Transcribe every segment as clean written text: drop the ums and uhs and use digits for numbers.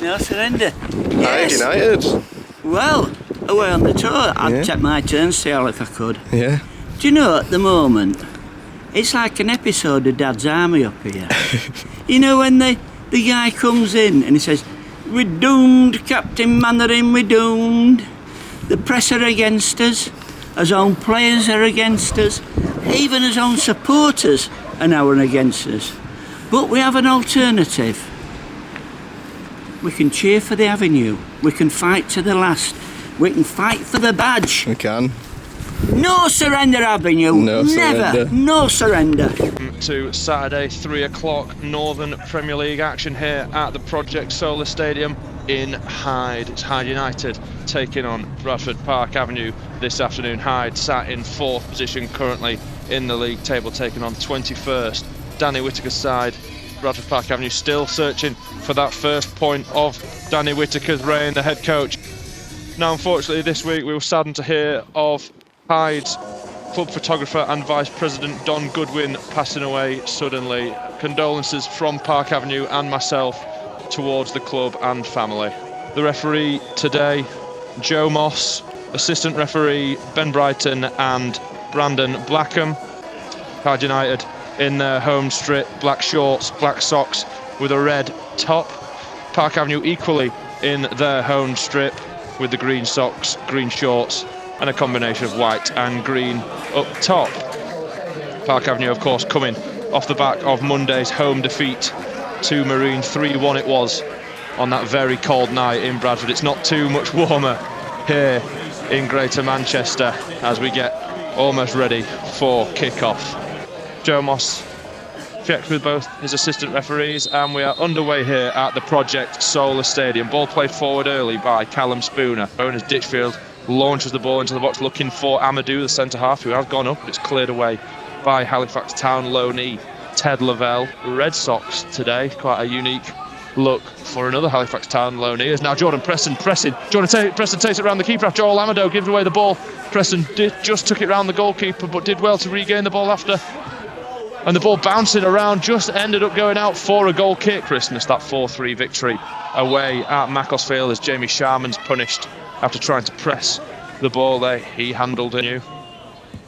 No surrender. Hyde Yes. United. Well, away on the tour, I'd take my turnstile if I could. Yeah. Do you know, at the moment, it's like an episode of Dad's Army up here. You know, when the guy comes in and he says, "We're doomed, Captain Mannering, we're doomed. The press are against us, our own players are against us, even our own supporters are now against us. But we have an alternative. We can cheer for the Avenue, we can fight to the last, we can fight for the badge. We can. No surrender, Avenue. No Never. surrender. No surrender. To Saturday, 3 o'clock, Northern Premier League action here at the Project Solar Stadium in Hyde. It's Hyde United taking on Bradford Park Avenue this afternoon. Hyde sat in 4th position currently in the league table, taking on 21st. Danny Whittaker's side. Bradford Park Avenue still searching for that first point of Danny Whittaker's reign, the head coach. Now, unfortunately, this week we were saddened to hear of Hyde's club photographer and vice president Don Goodwin passing away suddenly. Condolences from Park Avenue and myself towards the club and family. The referee today, Joe Moss, assistant referee Ben Brighton and Brandon Blackham. Hyde United in their home strip, black shorts, black socks with a red top. Park Avenue equally in their home strip with the green socks, green shorts and a combination of white and green up top. Park Avenue, of course, coming off the back of Monday's home defeat to Marine. 3-1 it was on that very cold night in Bradford. It's not too much warmer here in Greater Manchester as we get almost ready for kick-off. Joe Moss checked with both his assistant referees and we are underway here at the Project Solar Stadium. Ball played forward early by Callum Spooner. Owners Ditchfield launches the ball into the box looking for Amadou, the centre-half, who has gone up, but it's cleared away by Halifax Town loanee Ted Lavelle. Red Sox today, quite a unique look for another Halifax Town loanee. Is now Jordan Preston pressing. Preston takes it around the keeper after Joel Amadou gives away the ball. Preston just took it round the goalkeeper but did well to regain the ball after. And the ball bouncing around just ended up going out for a goal kick. Christmas, that 4-3 victory away at Macclesfield as Jamie Sharman's punished after trying to press the ball there. He handled it.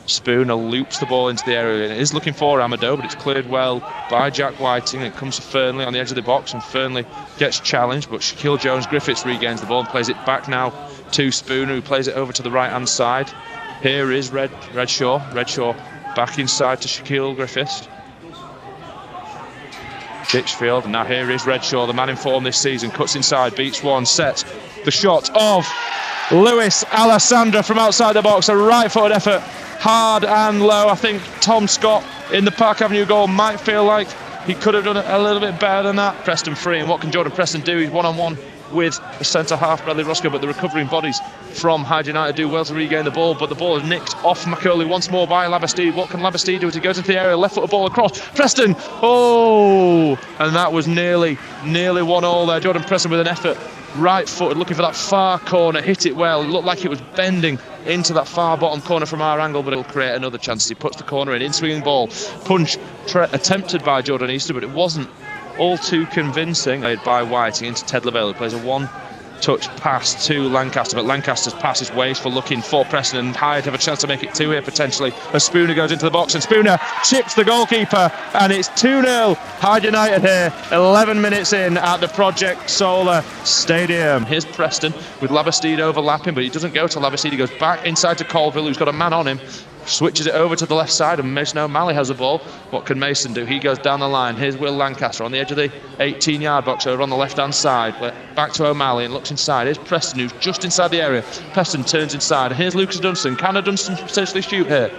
Spooner loops the ball into the area and it is looking for Amadou, but it's cleared well by Jack Whiting. It comes to Fernley on the edge of the box and Fernley gets challenged, but Shaquille Jones-Griffiths regains the ball and plays it back now to Spooner, who plays it over to the right hand side. Here is Redshaw back inside to Shaquille Griffiths. Ditchfield, and now here is Redshaw, the man in form this season, cuts inside, beats one, sets the shot of Lewis Alessandra from outside the box. A right-footed effort, hard and low. I think Tom Scott in the Park Avenue goal might feel like he could have done it a little bit better than that. Preston free, and what can Jordan Preston do? He's one-on-one with the centre-half, Bradley Roscoe, but the recovering bodies from Hyde United do well to regain the ball, but the ball is nicked off Macaulay once more by Labastide. What can Labastide do as he goes into the area? Left-footed ball across. Preston! Oh! And that was nearly 1-1 there. Jordan Preston with an effort. Right-footed, looking for that far corner, hit it well. It looked like it was bending into that far bottom corner from our angle, but it'll create another chance. He puts the corner in swinging ball. Punch attempted by Jordan Easter, but it wasn't all too convincing. Played by Whiting into Ted Lavelle, who plays a one-touch pass to Lancaster, but Lancaster's pass is wasteful, looking for Preston, and Hyde have a chance to make it 2 here potentially as Spooner goes into the box and Spooner chips the goalkeeper, and it's 2-0 Hyde United here 11 minutes in at the Project Solar Stadium. Here's Preston with Labastide overlapping, but he doesn't go to Labastide, he goes back inside to Colville, who's got a man on him, switches it over to the left side, and Mason O'Malley has the ball. What can Mason do? He goes down the line. Here's Will Lancaster on the edge of the 18-yard box over on the left-hand side. Back to O'Malley and looks inside. Here's Preston, who's just inside the area. Preston turns inside, and here's Lucas Dunstan. Can Dunstan potentially shoot here?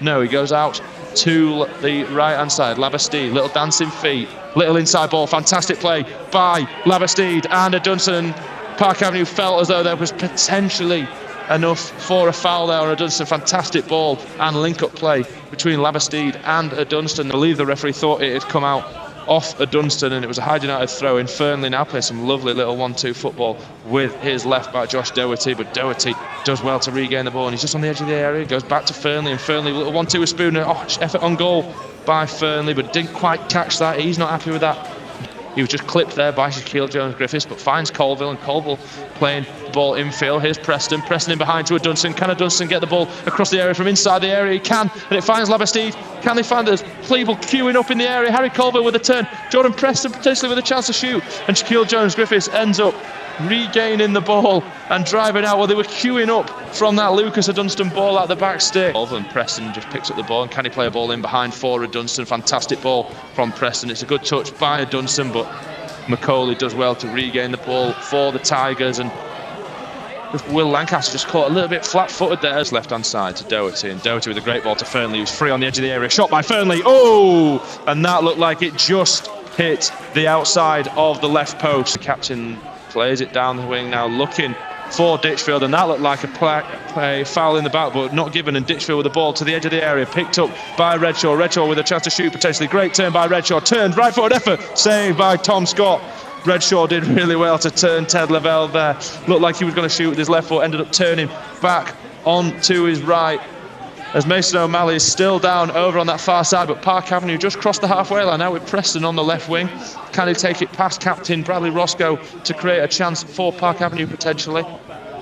No, he goes out to the right-hand side. Labastide, little dancing feet, little inside ball. Fantastic play by Labastide and Dunstan. Park Avenue felt as though there was potentially enough for a foul there on Dunstan. Fantastic ball and link-up play between Labastide and Dunstan. I believe the referee thought it had come out off Dunstan, and it was a Hyde United throw in. Fernley now plays some lovely little 1-2 football with his left back Josh Doherty, but Doherty does well to regain the ball, and he's just on the edge of the area. Goes back to Fernley, and Fernley little 1-2 with Spooner. Effort on goal by Fernley, but didn't quite catch that. He's not happy with that. He was just clipped there by Shaquille Jones-Griffiths, but finds Colville, and Colville playing the ball infield. Here's Preston in behind to a Dunstan. Can a Dunstan get the ball across the area from inside the area? He can, and it finds Labastide. Can they find the people queuing up in the area? Harry Colville with a turn. Jordan Preston potentially with a chance to shoot, and Shaquille Jones-Griffiths ends up regaining the ball and driving out. Well, they were queuing up from that Lucas Dunstan ball at the back stick. And Preston just picks up the ball, and can he play a ball in behind for a Dunstan? Fantastic ball from Preston. It's a good touch by a Dunstan, but Macaulay does well to regain the ball for the Tigers, and Will Lancaster just caught a little bit flat-footed there. Left hand side to Doherty, and Doherty with a great ball to Fernley, who's free on the edge of the area. Shot by Fernley. Oh, and that looked like it just hit the outside of the left post. The captain plays it down the wing now, looking for Ditchfield, and that looked like a play foul in the back, but not given, and Ditchfield with the ball to the edge of the area, picked up by Redshaw. Redshaw with a chance to shoot potentially. Great turn by Redshaw, turned right-footed effort, saved by Tom Scott. Redshaw did really well to turn Ted Lavelle there. Looked like he was going to shoot with his left foot, ended up turning back on to his right, as Mason O'Malley is still down over on that far side, but Park Avenue just crossed the halfway line now with Preston on the left wing. Can he take it past captain Bradley Roscoe to create a chance for Park Avenue potentially?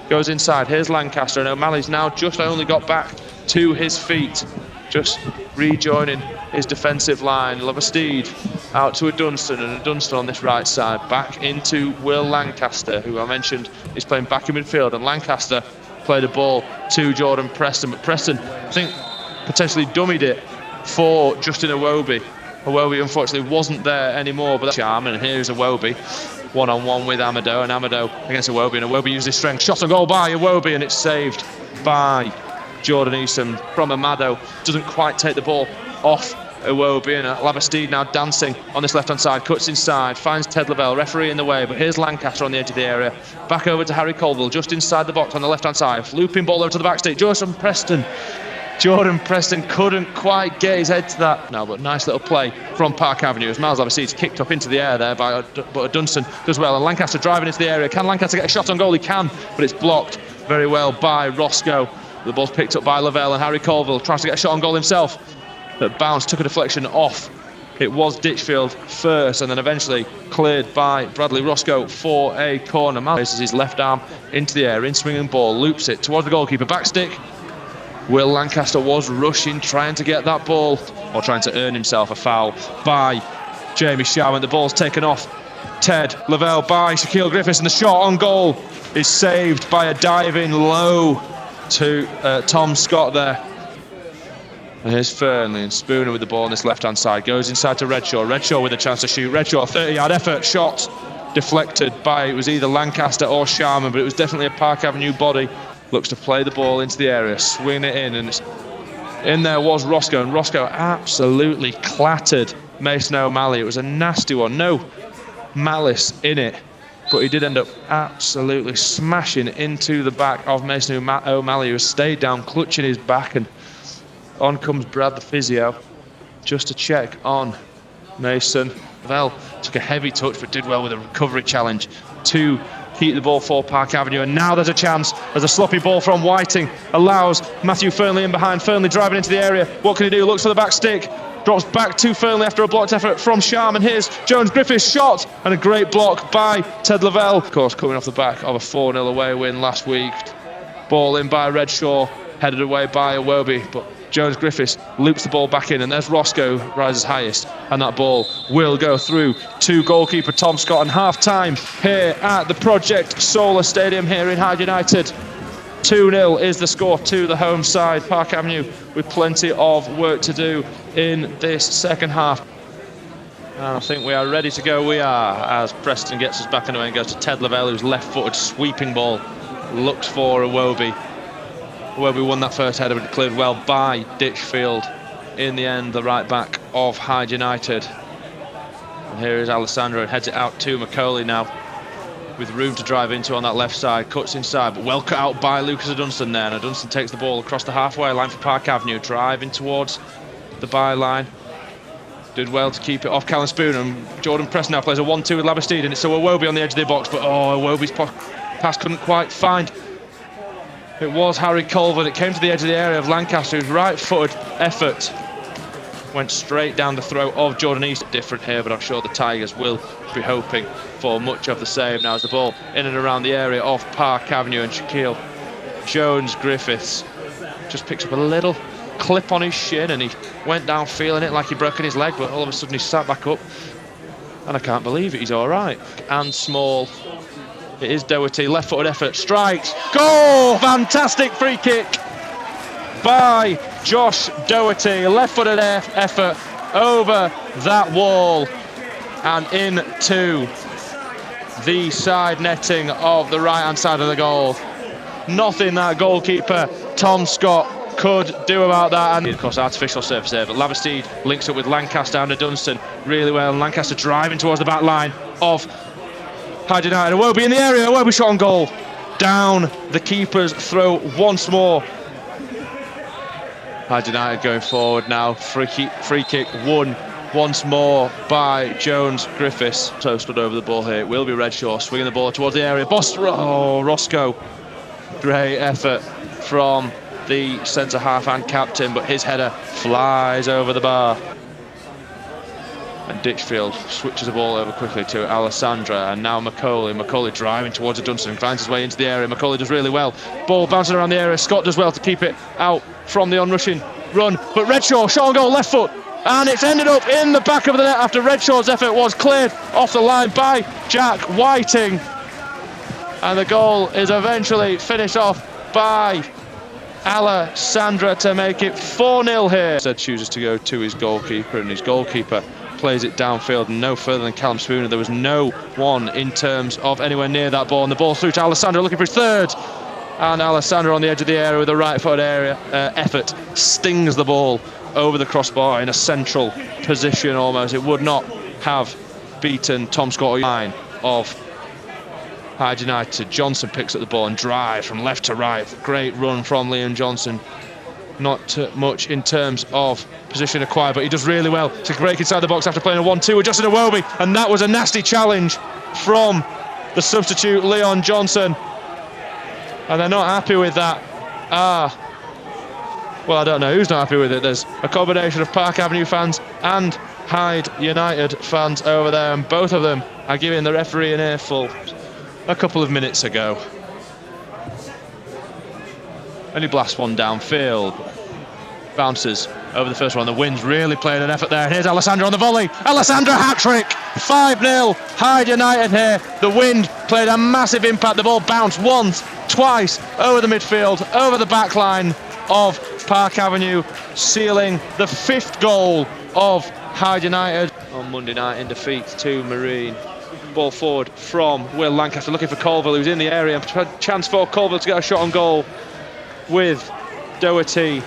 Goes inside, here's Lancaster, and O'Malley's now just only got back to his feet, just rejoining his defensive line. Labastide out to a Dunstan, and a Dunstan on this right side, back into Will Lancaster, who I mentioned is playing back in midfield, and Lancaster played a ball to Jordan Preston, but Preston, I think, potentially dummied it for Justin Iwobi. Iwobi unfortunately wasn't there anymore, but that's charm, and here's Iwobi one-on-one with Amado, and Amado against Iwobi, and Iwobi used his strength, shot on goal by Iwobi, and it's saved by Jordan Easton from Amado. Doesn't quite take the ball off Iwobi, and Labastide now dancing on this left-hand side, cuts inside, finds Ted Lavelle, referee in the way, but here's Lancaster on the edge of the area, back over to Harry Colville, just inside the box on the left-hand side, looping ball over to the back stick, Jordan Preston couldn't quite get his head to that. No, but nice little play from Park Avenue as Miles Labastide's kicked up into the air there by but Dunstan does well, and Lancaster driving into the area. Can Lancaster get a shot on goal? He can, but it's blocked very well by Roscoe. The ball's picked up by Lavelle, and Harry Colville tries to get a shot on goal himself, but bounce took a deflection off. It was Ditchfield first, and then eventually cleared by Bradley Roscoe for a corner. Miles places his left arm into the air, in swinging ball, loops it towards the goalkeeper, back stick. Will Lancaster was rushing, trying to get that ball, or trying to earn himself a foul by Jamie Shaw, and the ball's taken off Ted Lavelle by Shaquille Griffiths, and the shot on goal is saved by a diving low to Tom Scott there. And here's Fernley, and Spooner with the ball on this left-hand side, goes inside to Redshaw. Redshaw with a chance to shoot. Redshaw, 30-yard effort, shot deflected by, it was either Lancaster or Sharman, but it was definitely a Park Avenue body. Looks to play the ball into the area, swing it in, and in there was Roscoe, and Roscoe absolutely clattered Mason O'Malley. It was a nasty one, no malice in it, but he did end up absolutely smashing into the back of Mason O'Malley, who stayed down, clutching his back, and on comes Brad, the physio, just to check on Mason. Lavelle took a heavy touch, but did well with a recovery challenge to keep the ball for Park Avenue, and now there's a chance as a sloppy ball from Whiting allows Matthew Fernley in behind. Fernley driving into the area, what can he do? Looks for the back stick, drops back to Fernley after a blocked effort from Sharman. Here's Jones Griffiths' shot, and a great block by Ted Lavelle, of course coming off the back of a 4-0 away win last week. Ball in by Redshaw, headed away by Iwobi, but Jones Griffiths loops the ball back in, and there's Roscoe rises highest, and that ball will go through to goalkeeper Tom Scott. And half-time here at the Project Solar Stadium here in Hyde United. 2-0 is the score to the home side. Park Avenue with plenty of work to do in this second half. And I think we are ready to go. We are, as Preston gets us back underway and goes to Ted Lavelle, whose left-footed sweeping ball looks for Iwobi. Iwobi won that first header, but it cleared well by Ditchfield. In the end, the right back of Hyde United. And here is Alessandro, and heads it out to Macaulay now, with room to drive into on that left side. Cuts inside, but well cut out by Lucas Dunstan there. And Dunstan takes the ball across the halfway line for Park Avenue, driving towards the byline. Did well to keep it off Callum Spooner, and Jordan Preston now plays a 1-2 with Labastide, and it's so Iwobi on the edge of the box, but Iwobi's pass couldn't quite find. It was Harry Colville. It came to the edge of the area of Lancaster, whose right-footed effort went straight down the throat of Jordan East. Different here, but I'm sure the Tigers will be hoping for much of the same. Now as the ball in and around the area of Park Avenue, and Shaquille Jones-Griffiths just picks up a little clip on his shin, and he went down feeling it like he'd broken his leg, but all of a sudden he sat back up, and I can't believe it, he's all right. And small, it is Doherty, left-footed effort, strikes, goal! Fantastic free kick by Josh Doherty, left-footed effort over that wall and into the side netting of the right-hand side of the goal. Nothing that goalkeeper Tom Scott could do about that, and of course artificial surface there, but Laversteed links up with Lancaster under Dunstan really well, and Lancaster driving towards the back line of Hyde United. Iwobi in the area, Iwobi shot on goal, down the keeper's throat once more. Hyde United going forward now, free kick won once more by Jones-Griffiths. So stood over the ball here, it will be Redshaw swinging the ball towards the area, Roscoe, great effort from the centre half and captain, but his header flies over the bar. And Ditchfield switches the ball over quickly to Alessandra, and now Macaulay driving towards Dunstan, finds his way into the area. Macaulay does really well, ball bouncing around the area. Scott does well to keep it out from the onrushing run, but Redshaw shot on goal, left foot, and it's ended up in the back of the net after Redshaw's effort was cleared off the line by Jack Whiting, and the goal is eventually finished off by Alessandra to make it 4-0 here. Instead chooses to go to his goalkeeper, and his goalkeeper plays it downfield no further than Callum Spooner. There was no one in terms of anywhere near that ball, and the ball through to Alessandra looking for his third, and Alessandra on the edge of the area with a right foot effort stings the ball over the crossbar in a central position almost. It would not have beaten Tom Scott line of Hyde United. Johnson picks up the ball and drives from left to right. Great run from Liam Johnson. Not much in terms of position acquired, but he does really well to break inside the box after playing a 1-2 with Justin Iwobi, and that was a nasty challenge from the substitute Leon Johnson, and they're not happy with that. Well, I don't know who's not happy with it. There's a combination of Park Avenue fans and Hyde United fans over there, and both of them are giving the referee an earful a couple of minutes ago. And he blasts one downfield, bounces over the first one. The wind's really playing an effort there, and here's Alessandra on the volley. Alessandra hat-trick, 5-0 Hyde United here. The wind played a massive impact. The ball bounced once, twice over the midfield, over the back line of Park Avenue, sealing the 5th goal of Hyde United on Monday night in defeat to Marine. Ball forward from Will Lancaster, looking for Colville, who's in the area. Chance for Colville to get a shot on goal with Doherty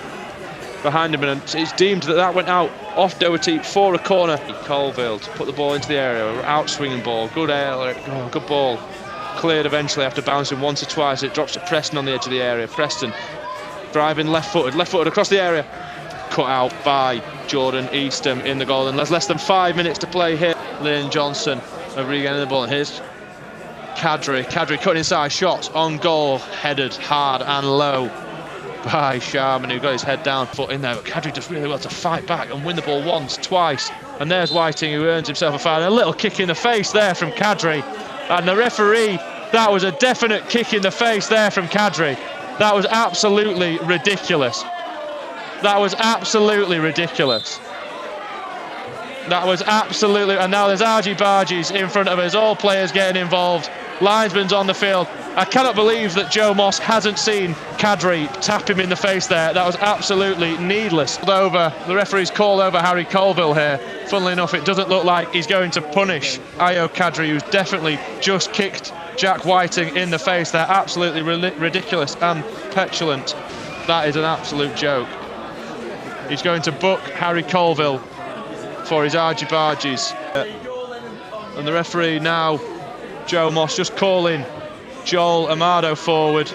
behind him, and it's deemed that went out off Doherty for a corner. Colville to put the ball into the area, out swinging ball, good ball, cleared eventually after bouncing once or twice. It drops to Preston on the edge of the area. Preston driving left-footed across the area, cut out by Jordan Eastham in the goal, and there's less than 5 minutes to play here. Lynn Johnson regaining the ball, and here's Kadri cutting inside, shots on goal, headed hard and low by Sharman, who got his head down, foot in there, but Kadri does really well to fight back and win the ball once, twice, and there's Whiting, who earns himself a foul. A little kick in the face there from Kadri, and the referee, that was a definite kick in the face there from Kadri. That was absolutely ridiculous. And now there's argy bargies in front of us, all players getting involved, linesman's on the field. I cannot believe that Joe Moss hasn't seen Kadri tap him in the face there. That was absolutely needless. The referee's called over Harry Colville here. Funnily enough, it doesn't look like he's going to punish Ayo Kadri, who's definitely just kicked Jack Whiting in the face there. Absolutely ridiculous and petulant. That is an absolute joke. He's going to book Harry Colville for his argy-bargies. And the referee now, Joe Moss, just calling Joel Amado forward,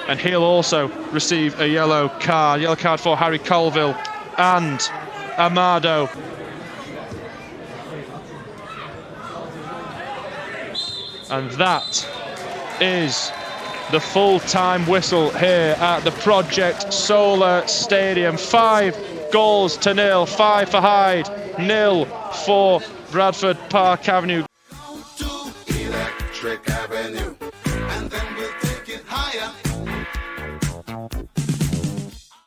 and he'll also receive a yellow card for Harry Colville and Amado. And that is the full-time whistle here at the Project Solar Stadium. 5 Goals to nil. 5 for Hyde, 0 for Bradford Park Avenue. To Electric Avenue, and then